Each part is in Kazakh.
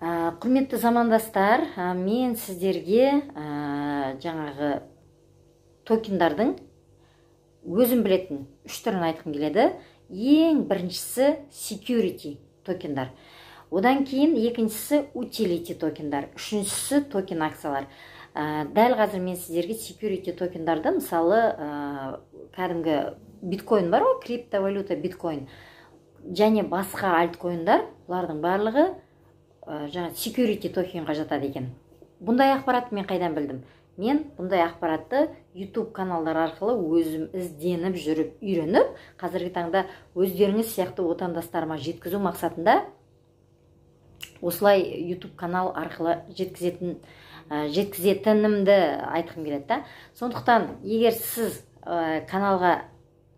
Құрметті замандастар, мен сіздерге жаңағы токендардың өзім білетін үш түрін айтқым келеді. Ең біріншісі security токендар. Одан кейін екіншісі utility токендар. Үшіншісі токен акциялар. Дәл қазір мен сіздерге security токендарды, мысалы, кәдімгі биткоин бар ғой, криптовалюта биткоин және басқа альткоиндар, бұлардың барлығы жаңа security токенға жатады екен. Бұндай ақпаратты мен қайдан білдім? Мен бұндай ақпаратты YouTube каналдар арқылы өзім ізденіп жүріп, үйреніп, қазіргі таңда өздеріңіз сияқты отандастарыма жеткізу мақсатында осылай YouTube канал арқылы жеткізетінімді айтқым келеді. Сондықтан, егер сіз каналға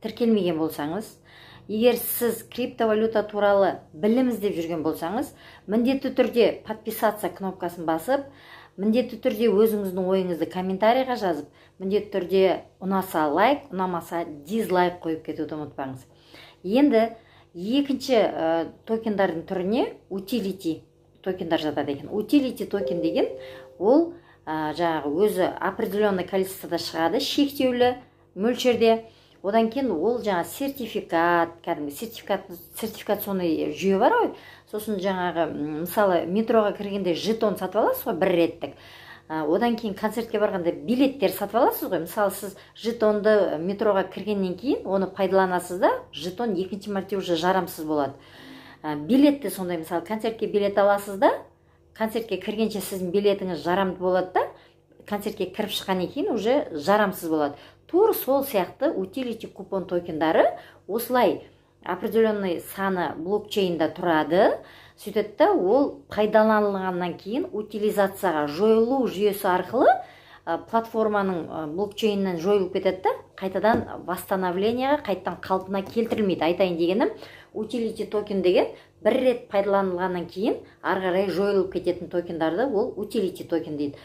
тіркелмеген болсаңыз, егер сіз криптовалюта туралы білім іздеп жүрген болсаңыз, міндетті түрде подписаться кнопкасын басып, міндетті түрде өзіңіздің ойыңызды комментарийға жазып, міндетті түрде ұнаса лайк, ұнамаса дизлайк қойып кетуді ұмытпаңыз. Енді екінші токендардың түріне utility токендар жатады екен. Utility токен деген ол жаңағы өзі определенный количествода шығады, шектеулі мөлшерде. Одан кейін ол жаңа сертификат, кәдімгі сертификационный жүйе бар ғой. Сосын жаңағы, мысалы, метроға кіргенде жетон сатып аласыз ғой, бір реттік. Одан кейін концертке барғанда билеттер сатып аласыз ғой. Мысалы, сіз жетонды метроға кіргеннен кейін оны пайдаланасыз да, жетон екінші мәрте уже жарамсыз болады. Билетті сондай, мысалы, концертке билет аласыз да, концертке кіргенше сіздің билетіңіз жарамды болады да, концертке кіріп шыққаннан кейін уже жарамсыз болады. Тур сол сияқты utility купон токендары осылай определенный саны блокчейнда тұрады. Сөйтеді да, ол пайдаланылғаннан кейін утилизацияға жойылу жүйесі арқылы платформаның блокчейннен жойылып кетеді да, қайтадан восстановлениеға, қайтадан қалпына келтірілмейді. Айтайын дегенім, utility токен деген бір рет пайдаланылғаннан кейін ары қарай жойылып кететін токендарды ол utility токен дейді.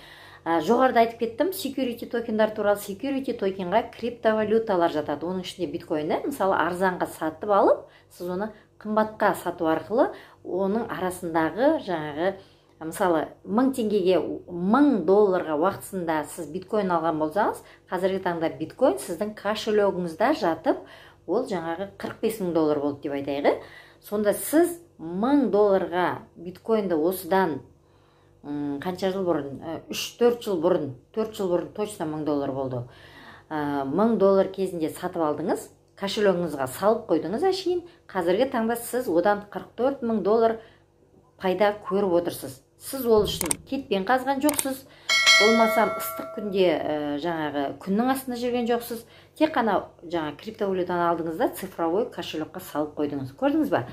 Жоғарыда айтып кеттім, security токендар туралы. Security токенға криптовалюталар жатады. Оның ішінде биткоинді, мысалы, арзанға сатып алып, сіз оны қымбатқа сату арқылы, оның арасындағы жаңағы, мысалы, 1000 теңгеге, $1000 уақытысында сіз биткоин алған болсаңыз, қазіргі таңда биткоин сіздің кошелегіңізде жатып, ол жаңағы $45,000 болды деп айтайық. Сонда сіз $1000 биткоинді осыдан қанша жыл бұрын, 3-4 жыл бұрын, 4 жыл бұрын точно $1000 болды. $1000 кезінде сатып алдыңыз, кошелегіңізге салып қойдыңыз әшейін. Қазіргі таңда сіз одан $44,000 пайда көріп отырсыз. Сіз ол үшін кетпен қазған жоқсыз, болмасам ыстық күнде жаңағы күннің астында жүрген жоқсыз. Тек қана жаңа криптовалютаны алдыңызда цифровой кошелекқа салып қойдыңыз. Көрдіңіз ба?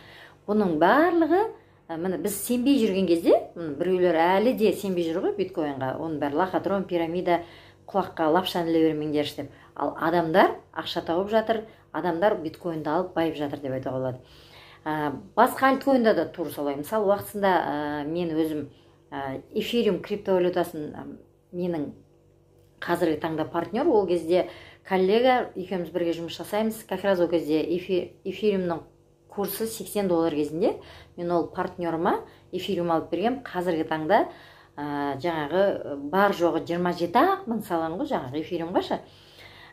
Бұның барлығы міне біз сенбей жүрген кезде, біреулер әлі де сенбей жүр ғой биткоинға, оның бәрі лохотрон, пирамида, құлаққа лапшаны іле бермеңдер деп. Ал адамдар ақша тауып жатыр, адамдар биткоинді алып байып жатыр деп айтуға болады. Басқа альткоинда да тура солай. Мысалы, уақытысында мен өзім эфириум криптовалютасын, менің қазіргі таңда партнер, ол кезде коллега, екеуміз бірге жұмыс жасаймыз. Как раз ол кезде эфириумның курсы $80 кезінде мен ол партнерыма эфириум алып берген. Қазіргі таңда жаңағы бар жоғы 27 мың салған ғой жаңағы эфириумға ше.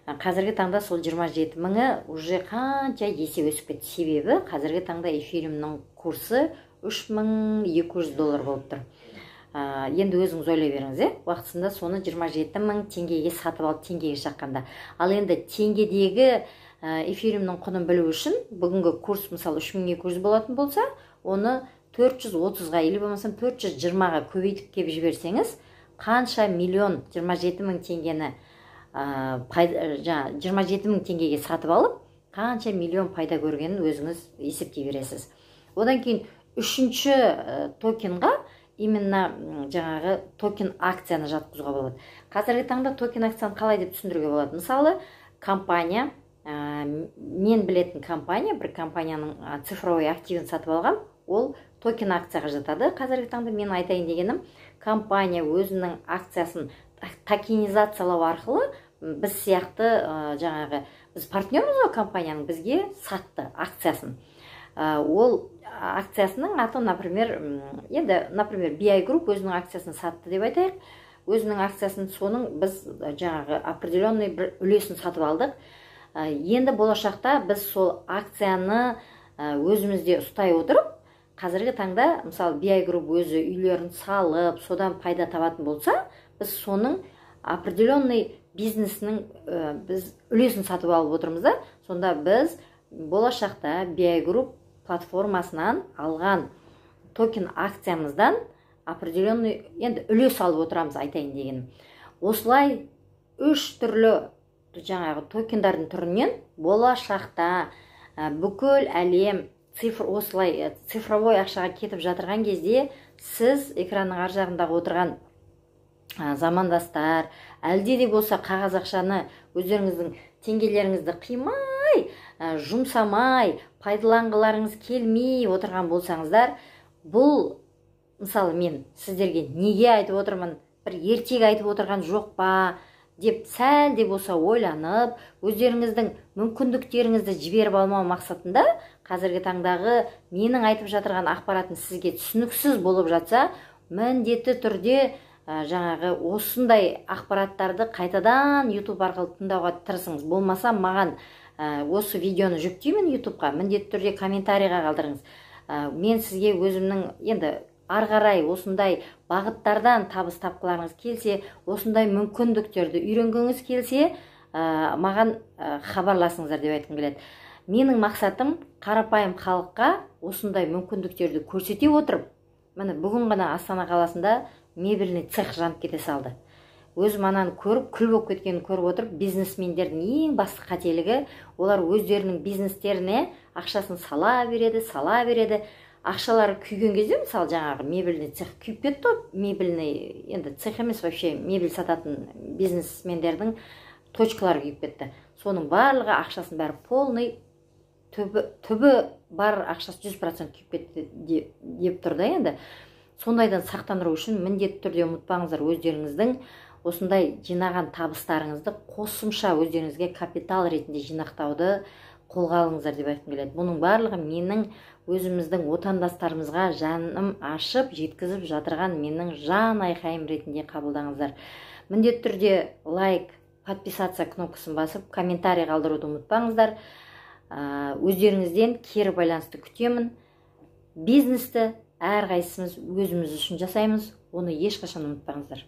Қазіргі таңда сол 27 мыңы уже қанша есе өсіп кетті. Себебі қазіргі таңда эфириумның курсы $3200 болып тұр. Енді өзіңіз ойлай беріңіз, уақытысында соны 27 мың теңгеге сатып алып, теңгеге шаққанда. Ал енді теңгедегі эфириумның құнын білу үшін, бүгінгі курс, мысалы, 3200 болатын болса, оны 430-ға, или болмасам 420-ға көбейтіп кеп жіберсеңіз, қанша миллион 27 мың теңгені 27 мың теңгеге сатып алып, қанша миллион пайда көргенін өзіңіз есептей бересіз. Одан кейін үшінші токенға именно жаңағы токен акцияны жатқызуға болады. Қазіргі таңда токен акцияны қалай деп түсіндіруге болады? Мысалы, компания, мен білетін компания, бір компанияның цифровой активін сатып алғам, ол токен акцияға жатады. Қазіргі таңда мен айтайын дегенім, компания өзінің акциясын токенизациялау арқылы біз сияқты жаңағы, біз партнерміз ғой компанияның, бізге сатты акциясын. Ол акциясының аты, например, BI Group өзінің акциясын сатты деп айтайық. Өзінің акциясын, соның біз жаңағы определенный бір үлесін сатып алдық. Енді болашақта біз сол акцияны өзімізде ұстай отырып, қазіргі таңда, мысалы, BI Group өзі үйлерін салып, содан пайда табатын болса, біз соның определенный бизнесінің біз үлесін сатып алып отырмыз да. Сонда біз болашақта BI Group платформасынан алған токен акциямыздан определенный енді үлес алып отырамыз, айтайын дегенім. Осылай 3 түрлі жаңағы токендардың түрінен болашақта бүкіл әлем осылай цифровой ақшаға кетіп жатырған кезде, сіз экранның ар жағындағы отырған замандастар, әлде де болса қағаз ақшаны өздеріңіздің теңгелеріңізді қимай, жұмсамай, пайдаланғыларыңыз келмей отырған болсаңыздар, бұл, мысалы, мен сіздерге неге айтып отырмын, бір ертегі айтып отырған жоқ па деп сәл де болса ойланып, өздеріңіздің мүмкіндіктеріңізді жіберіп алмау мақсатында, қазіргі таңдағы менің айтып жатырған ақпаратым сізге түсініксіз болып жатса, міндетті түрде жаңағы осындай ақпараттарды қайтадан YouTube арқылы тыңдауға тырысыңыз. Болмаса, маған осы видеоны жүктеймін YouTubeға, міндетті түрде комментарийға қалдырыңыз. Мен сізге өзімнің енді ары қарай осындай бағыттардан табыс тапқыларыңыз келсе, осындай мүмкіндіктерді үйренгіңіз келсе, маған хабарласыңыздар деп айтқым келеді. Менің мақсатым қарапайым халыққа осындай мүмкіндіктерді көрсете отырып, міне бүгін ғана Астана қаласында мебельный цех жанып кете салды. Өзім ананы көріп, күл болып кеткенін көріп отырып, бизнесмендердің ең басты қателігі, олар өздерінің бизнестеріне ақшасын сала береді. Ақшалары күйген кезде, мысалы, жаңағы мебельный цех күйіп кетті, мебельный, енді цех емес, вообще мебель сататын бизнесмендердің точкалары күйіп кетті. Соның барлығы ақшасын бәрі полный, түбі бар ақшасы 100% күйіп кетті деп тұрды енді. Сондайдан сақтандыру үшін міндетті түрде ұмытпаңыздар, өздеріңіздің осындай жинаған табыстарыңызды қосымша өздеріңізге капитал ретінде жинақтауды қолға алыңыздар деп айтқым келеді. Бұның барлығы менің өзіміздің отандастарымызға жаным ашып жеткізіп жатырған менің жан айқайым ретінде қабылдаңыздар. Міндетті түрде лайк, подписаться кнопкасын басып, комментарий қалдыруды ұмытпаңыздар. Өздеріңізден кері байланысты күтемін. Бизнесті әрқайсымыз өзіміз үшін жасаймыз, оны ешқашан ұмытпаңыздар.